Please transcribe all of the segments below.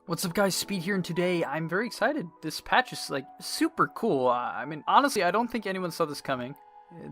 What's up guys, Speed here, and today I'm very excited. This patch is like super cool. I mean, honestly, I don't think anyone saw this coming.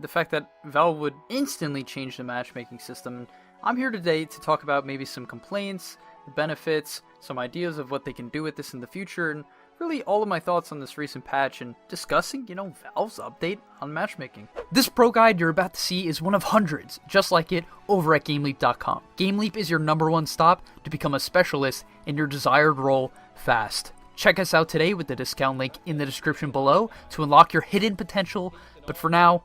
The fact that Valve would instantly change the matchmaking system. I'm here today to talk about maybe some complaints, the benefits, some ideas of what they can do with this in the future, and really all of my thoughts on this recent patch and discussing, Valve's update on matchmaking. This pro guide you're about to see is one of hundreds, just like it, over at GameLeap.com. GameLeap is your #1 stop to become a specialist in your desired role fast. Check us out today with the discount link in the description below to unlock your hidden potential, but for now,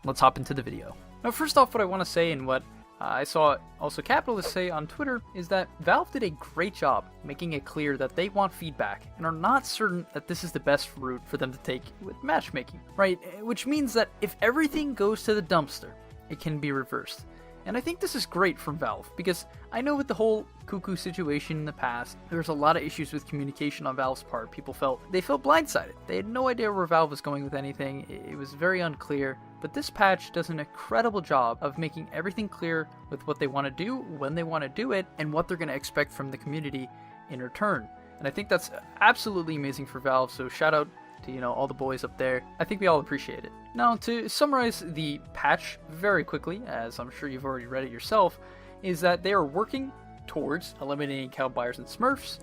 let's hop into the video. Now first off, what I want to say and what I saw also capitalists say on Twitter is that Valve did a great job making it clear that they want feedback and are not certain that this is the best route for them to take with matchmaking, right? Which means that if everything goes to the dumpster, it can be reversed. And I think this is great from Valve, because I know with the whole Cuckoo situation in the past, there was a lot of issues with communication on Valve's part. People felt blindsided. They had no idea where Valve was going with anything. It was very unclear. But this patch does an incredible job of making everything clear with what they want to do, when they want to do it, and what they're going to expect from the community in return. And I think that's absolutely amazing for Valve, so shout out to, all the boys up there. I think we all appreciate it. Now, to summarize the patch very quickly, as I'm sure you've already read it yourself, is that they are working towards eliminating cow buyers and smurfs,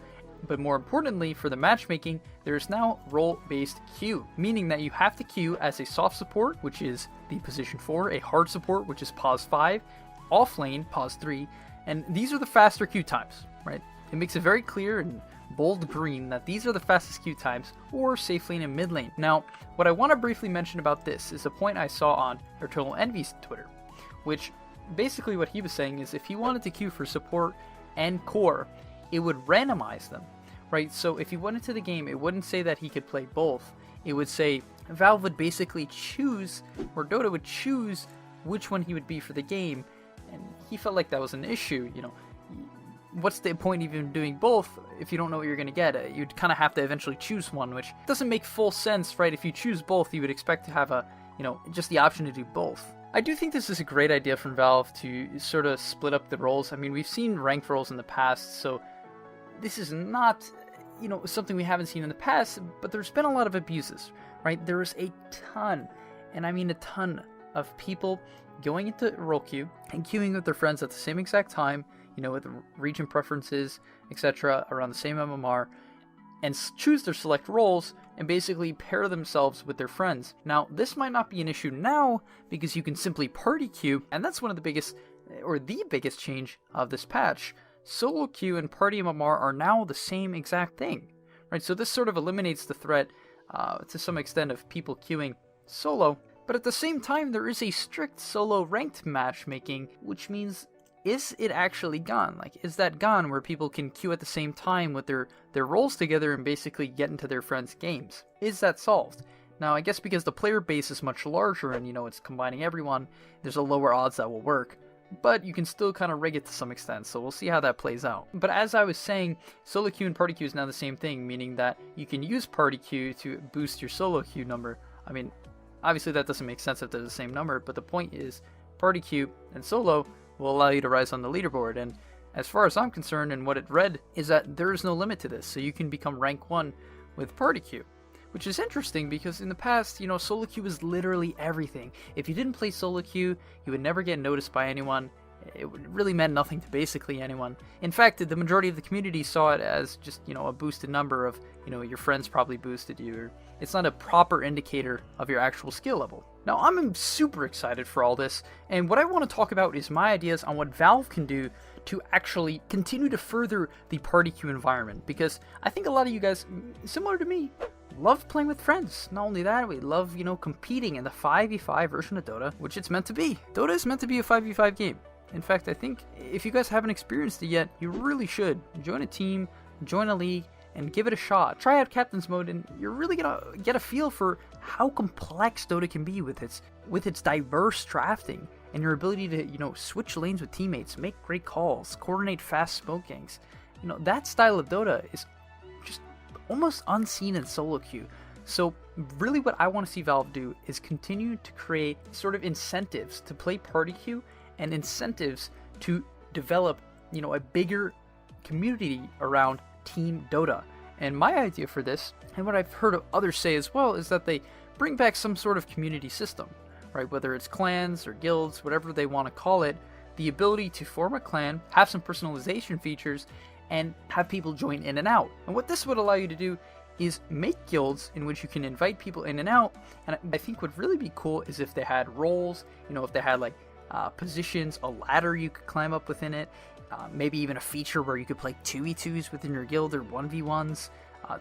but more importantly, for the matchmaking, there is now role-based queue, meaning that you have to queue as a soft support, which is the position 4, a hard support, which is pause 5, off lane, pause 3, and these are the faster queue times, right? It makes it very clear and bold green that these are the fastest queue times, or safe lane and mid lane. Now, what I want to briefly mention about this is a point I saw on Eternal Envy's Twitter, which basically what he was saying is if he wanted to queue for support and core, it would randomize them, right? So if he went into the game, it wouldn't say that he could play both. It would say Valve would basically choose, or Dota would choose which one he would be for the game, and he felt like that was an issue. What's the point even doing both if you don't know what you're going to get? You'd kind of have to eventually choose one, which doesn't make full sense, right? If you choose both, you would expect to have just the option to do both. I do think this is a great idea from Valve to sort of split up the roles. I mean, we've seen ranked roles in the past, so this is not, something we haven't seen in the past, but there's been a lot of abuses, right? There is a ton, and I mean a ton, of people going into role queue and queuing with their friends at the same exact time, with region preferences, etc., around the same MMR, and choose their select roles and basically pair themselves with their friends. Now, this might not be an issue now because you can simply party queue, and that's one of the biggest, or the biggest change of this patch. Solo queue and party MMR are now the same exact thing, right? So this sort of eliminates the threat to some extent of people queuing solo, but at the same time, there is a strict solo ranked matchmaking, which means, is it actually gone? Like, is that gone where people can queue at the same time with their roles together and basically get into their friends' games? Is that solved? Now, I guess because the player base is much larger and, it's combining everyone, there's a lower odds that will work. But you can still kind of rig it to some extent, so we'll see how that plays out. But as I was saying, solo queue and party queue is now the same thing, meaning that you can use party queue to boost your solo queue number. I mean, obviously that doesn't make sense if they're the same number, but the point is, party queue and solo will allow you to rise on the leaderboard, and as far as I'm concerned and what it read is that there is no limit to this, so you can become rank 1 with party queue, which is interesting because in the past, solo queue was literally everything. If you didn't play solo queue, you would never get noticed by anyone. It really meant nothing to basically anyone. In fact, the majority of the community saw it as just, a boosted number of, your friends probably boosted you, or it's not a proper indicator of your actual skill level. Now, I'm super excited for all this, and what I want to talk about is my ideas on what Valve can do to actually continue to further the party queue environment, because I think a lot of you guys, similar to me, love playing with friends. Not only that, we love, competing in the 5v5 version of Dota, which it's meant to be. Dota is meant to be a 5v5 game. In fact, I think if you guys haven't experienced it yet, you really should. Join a team, join a league, and give it a shot. Try out Captain's Mode, and you're really gonna get a feel for how complex Dota can be with its diverse drafting and your ability to, switch lanes with teammates, make great calls, coordinate fast smoke gangs. That style of Dota is just almost unseen in solo queue. So really what I want to see Valve do is continue to create sort of incentives to play party queue and incentives to develop, a bigger community around Team Dota. And my idea for this, and what I've heard of others say as well, is that they bring back some sort of community system, right? Whether it's clans or guilds, whatever they want to call it, the ability to form a clan, have some personalization features, and have people join in and out. And what this would allow you to do is make guilds in which you can invite people in and out. And I think would really be cool is if they had roles, if they had like positions, a ladder you could climb up within it, maybe even a feature where you could play 2v2s within your guild or 1v1s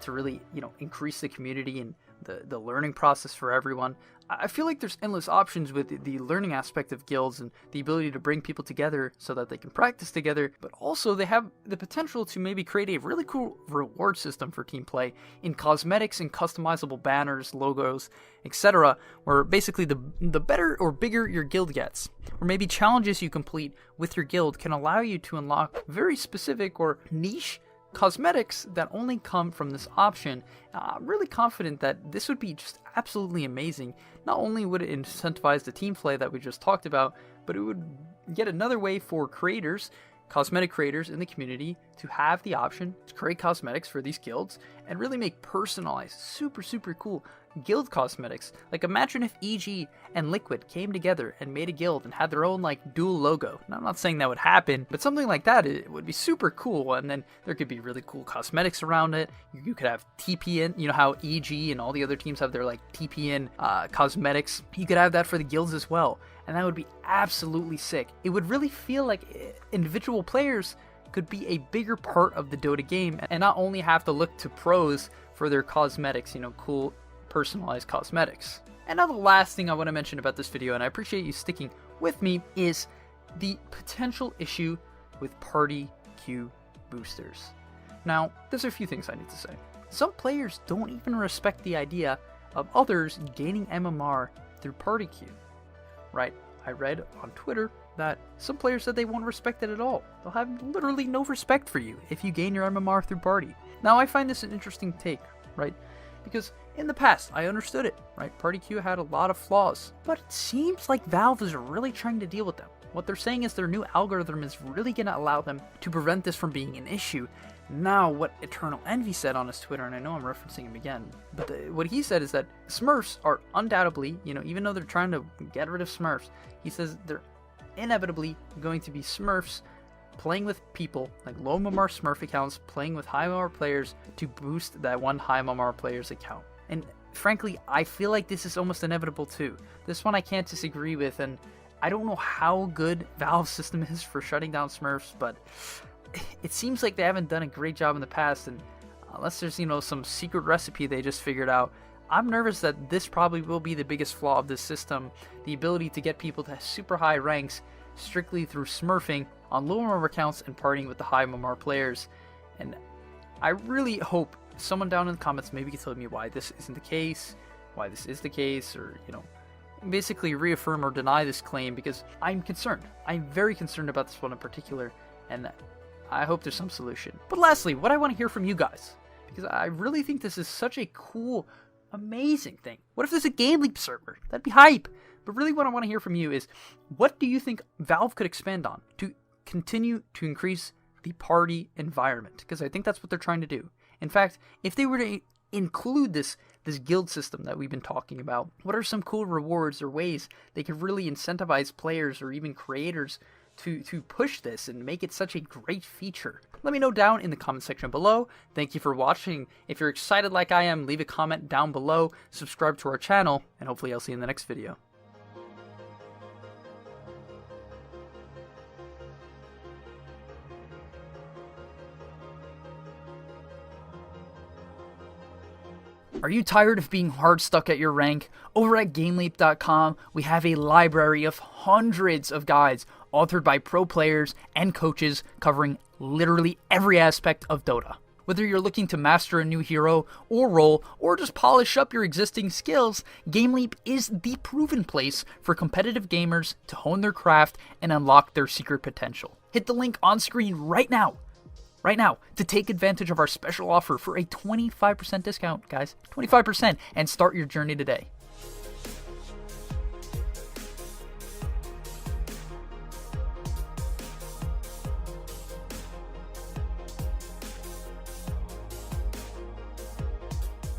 to really, increase the community and the learning process for everyone. I feel like there's endless options with the learning aspect of guilds and the ability to bring people together so that they can practice together, but also they have the potential to maybe create a really cool reward system for team play in cosmetics and customizable banners, logos, etc., where basically the better or bigger your guild gets, or maybe challenges you complete with your guild can allow you to unlock very specific or niche cosmetics that only come from this option. I'm really confident that this would be just absolutely amazing. Not only would it incentivize the team play that we just talked about, but it would get another way for creators, cosmetic creators in the community, to have the option to create cosmetics for these guilds and really make personalized, super cool guild cosmetics. Like, imagine if EG and Liquid came together and made a guild and had their own like dual logo. Now, I'm not saying that would happen, but something like that, it would be super cool. And then there could be really cool cosmetics around it. You could have TPN, how EG and all the other teams have their like TPN cosmetics. You could have that for the guilds as well, and that would be absolutely sick. It would really feel like individual players could be a bigger part of the Dota game and not only have to look to pros for their cosmetics, cool personalized cosmetics. And now the last thing I want to mention about this video, and I appreciate you sticking with me, is the potential issue with party queue boosters. Now, there's a few things I need to say. Some players don't even respect the idea of others gaining MMR through party queue, right? I read on Twitter that some players said they won't respect it at all. They'll have literally no respect for you if you gain your MMR through party. Now, I find this an interesting take, right? Because in the past, I understood it, right? Party queue had a lot of flaws, but it seems like Valve is really trying to deal with them. What they're saying is their new algorithm is really going to allow them to prevent this from being an issue. Now, what Eternal Envy said on his Twitter, and I know I'm referencing him again, but what he said is that Smurfs are undoubtedly, even though they're trying to get rid of Smurfs, he says they're inevitably going to be Smurfs playing with people, like low MMR Smurf accounts, playing with high MMR players to boost that one high MMR player's account. And frankly, I feel like this is almost inevitable too. This one I can't disagree with, and I don't know how good Valve's system is for shutting down Smurfs, but it seems like they haven't done a great job in the past, and unless there's, some secret recipe they just figured out, I'm nervous that this probably will be the biggest flaw of this system, the ability to get people to super high ranks strictly through smurfing on low MMR accounts and partying with the high MMR players. And I really hope someone down in the comments maybe can tell me why this isn't the case, why this is the case, or, basically reaffirm or deny this claim, because I'm concerned. I'm very concerned about this one in particular, and I hope there's some solution. But lastly, what I want to hear from you guys, because I really think this is such a cool, amazing thing. What if there's a Game Leap server? That'd be hype. But really what I want to hear from you is, what do you think Valve could expand on to continue to increase the party environment? Because I think that's what they're trying to do. In fact, if they were to include this guild system that we've been talking about, what are some cool rewards or ways they could really incentivize players or even creators to push this and make it such a great feature? Let me know down in the comment section below. Thank you for watching. If you're excited like I am, leave a comment down below, subscribe to our channel, and hopefully I'll see you in the next video. Are you tired of being hard stuck at your rank? Over at GameLeap.com, we have a library of hundreds of guides authored by pro players and coaches covering literally every aspect of Dota. Whether you're looking to master a new hero or role, or just polish up your existing skills, GameLeap is the proven place for competitive gamers to hone their craft and unlock their secret potential. Hit the link on screen right now to take advantage of our special offer for a 25% discount, guys. 25%, and start your journey today.